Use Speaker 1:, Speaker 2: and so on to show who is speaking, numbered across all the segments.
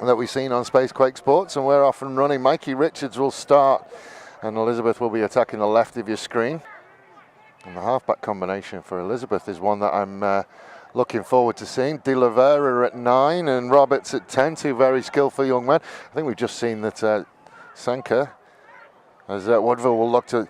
Speaker 1: that we've seen on Spacequake Sports, and we're off and running. Mikey Richards will start, and Elizabeth will be attacking the left of your screen. And the halfback combination for Elizabeth is one that I'm looking forward to seeing. De Oliveira at 9 and Roberts at 10, two very skillful young men. I think we've just seen that Sanka, as Woodville will look to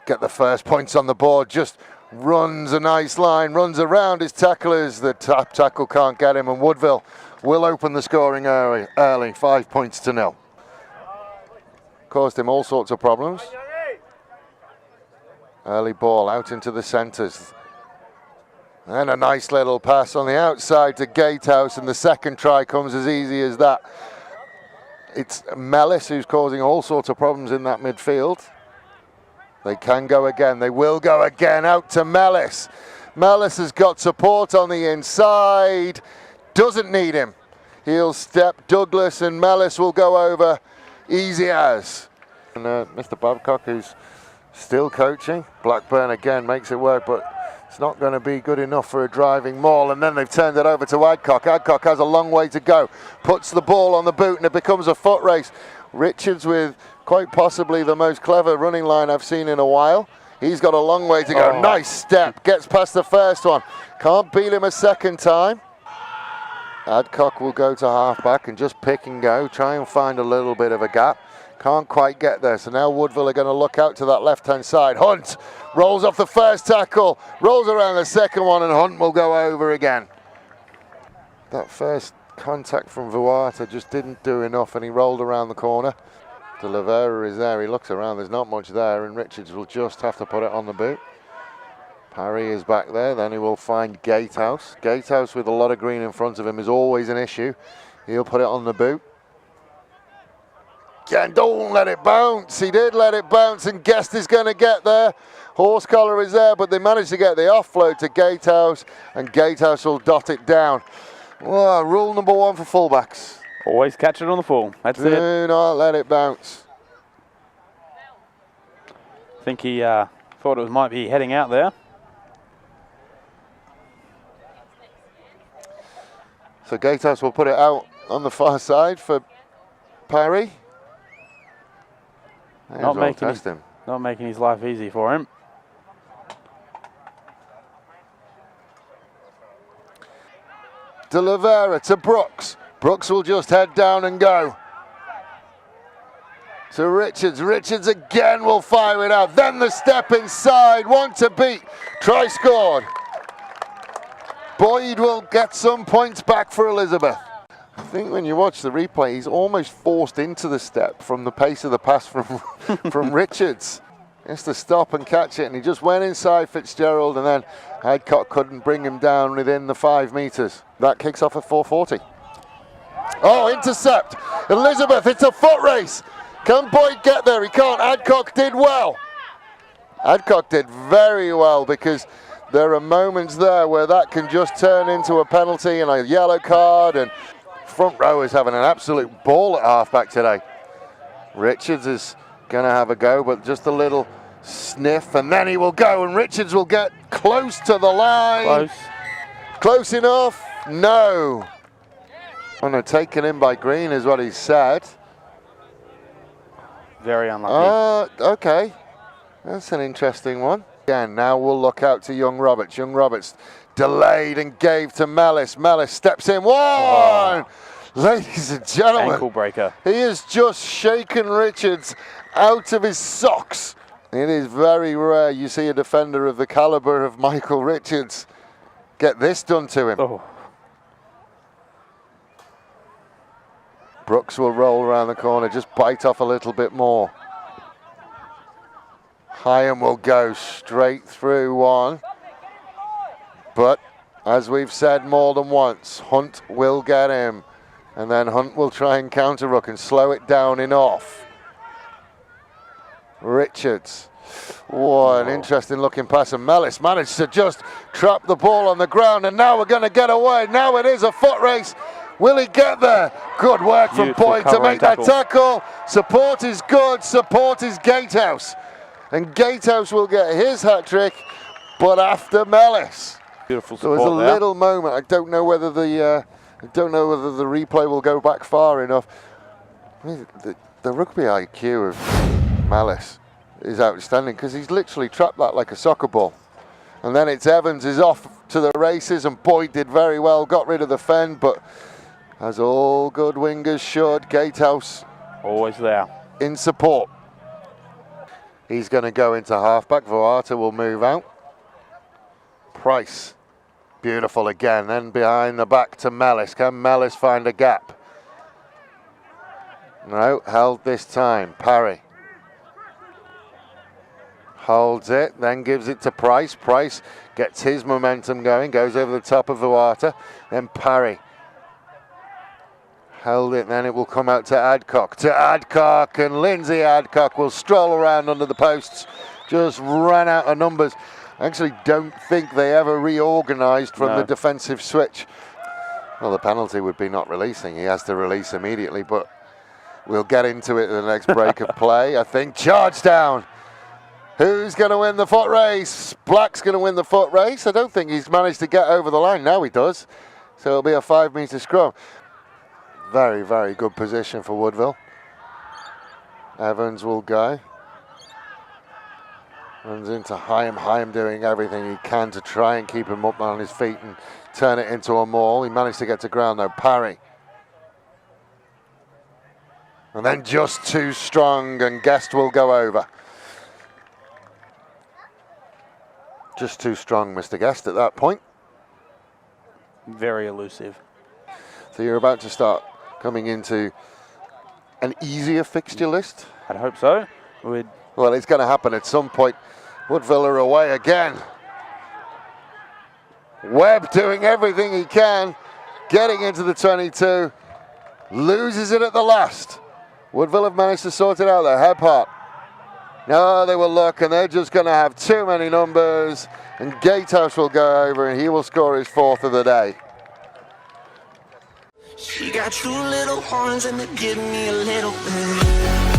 Speaker 1: get the first points on the board, just runs a nice line, runs around his tacklers. The top tackle can't get him, and Woodville will open the scoring early 5 points to 0. Caused him all sorts of problems. Early ball out into the centres. And a nice little pass on the outside to Gatehouse, and the second try comes as easy as that. It's Mellis who's causing all sorts of problems in that midfield. They can go again. They will go again. Out to Mellis. Mellis has got support on the inside. Doesn't need him. He'll step Douglas, and Mellis will go over easy as. And Mr. Babcock, who's still coaching. Blackburn again makes it work, but it's not going to be good enough for a driving maul. And then they've turned it over to Adcock. Adcock has a long way to go. Puts the ball on the boot, and it becomes a foot race. Richards with quite possibly the most clever running line I've seen in a while. He's got a long way to go. Nice step. Gets past the first one. Can't beat him a second time. Adcock will go to halfback and just pick and go. Try and find a little bit of a gap. Can't quite get there. So now Woodville are going to look out to that left-hand side. Hunt rolls off the first tackle. Rolls around the second one, and Hunt will go over again. That first contact from Vuata just didn't do enough, and he rolled around the corner. De Oliveira is there. He looks around. There's not much there, and Richards will just have to put it on the boot. Parry is back there. Then he will find Gatehouse. Gatehouse with a lot of green in front of him is always an issue. He'll put it on the boot. And don't let it bounce. He did let it bounce, and Guest is going to get there. Horsecollar is there, but they managed to get the offload to Gatehouse, and Gatehouse will dot it down. Well, rule number 1 for fullbacks.
Speaker 2: Always catch it on the full. That's it.
Speaker 1: Do not let it bounce.
Speaker 2: I think he thought it might be heading out there.
Speaker 1: So Gatehouse will put it out on the far side for Parry.
Speaker 2: Not making his life easy for him.
Speaker 1: De Oliveira to Brooks. Brooks will just head down and go. To Richards. Richards again will fire it out. Then the step inside. One to beat. Try scored. Boyd will get some points back for Elizabeth. I think when you watch the replay, he's almost forced into the step from the pace of the pass from Richards. He has to stop and catch it, and he just went inside Fitzgerald, and then Adcock couldn't bring him down within the 5 meters. That kicks off at 4:40. Oh, intercept. Elizabeth, it's a foot race. Can Boyd get there? He can't. Adcock did well. Adcock did very well, because there are moments there where that can just turn into a penalty and a yellow card, and front row is having an absolute ball at halfback today. Richards is going to have a go, but just a little sniff, and then he will go, and Richards will get close to the line.
Speaker 2: Close.
Speaker 1: Close enough? No. Oh no, taken in by Green is what he said.
Speaker 2: Very unlucky.
Speaker 1: Okay. That's an interesting one. Again, now we'll look out to young Roberts. Young Roberts delayed and gave to Mellis. Mellis steps in. One! Oh. Ladies and gentlemen.
Speaker 2: Ankle breaker.
Speaker 1: He has just shaken Richards out of his socks. It is very rare you see a defender of the caliber of Michael Richards get this done to him.
Speaker 2: Oh.
Speaker 1: Brooks will roll around the corner, just bite off a little bit more. Hyam will go straight through one. But, as we've said more than once, Hunt will get him. And then Hunt will try and counter-ruck and slow it down in off. Richards. Oh, an interesting looking pass, and Mellis managed to just trap the ball on the ground, and now we're going to get away. Now it is a foot race. Will he get there? Good work from Boyd to make that tackle. Support is good. Support is Gatehouse. And Gatehouse will get his hat-trick, but after Mellis.
Speaker 2: Beautiful
Speaker 1: support. There was a little moment. I don't know whether the I don't know whether the replay will go back far enough. I mean, the rugby IQ of Malice is outstanding because he's literally trapped that like a soccer ball. And then it's Evans is off to the races, and Boyd did very well, got rid of the fend, but as all good wingers should, Gatehouse
Speaker 2: always there
Speaker 1: in support. He's going to go into halfback. Vuata will move out. Price, beautiful again. Then behind the back to Mellis. Can Mellis find a gap? No, held this time. Parry holds it, then gives it to Price. Price gets his momentum going, goes over the top of Vuata. Then Parry held it, then it will come out to Adcock. And Lindsay Adcock will stroll around under the posts. Just ran out of numbers. I actually don't think they ever reorganised from the defensive switch. Well, the penalty would be not releasing. He has to release immediately, but we'll get into it in the next break of play. I think charge down. Who's going to win the foot race? Black's going to win the foot race. I don't think he's managed to get over the line. Now he does. So it'll be a 5-metre scrum. Very, very good position for Woodville. Evans will go. Runs into Hyam. Hyam doing everything he can to try and keep him up on his feet and turn it into a maul. He managed to get to ground though. Parry. And then just too strong, and Guest will go over. Just too strong, Mr. Guest, at that point.
Speaker 2: Very elusive.
Speaker 1: So you're about to start coming into an easier fixture list?
Speaker 2: I'd hope so.
Speaker 1: Well, it's going to happen at some point. Woodville are away again. Webb doing everything he can, getting into the 22, loses it at the last. Woodville have managed to sort it out there. Hebhart. No, they will look, and they're just going to have too many numbers, and Gatehouse will go over, and he will score his 4th of the day.
Speaker 3: She got 2 little horns and they give me a little bit.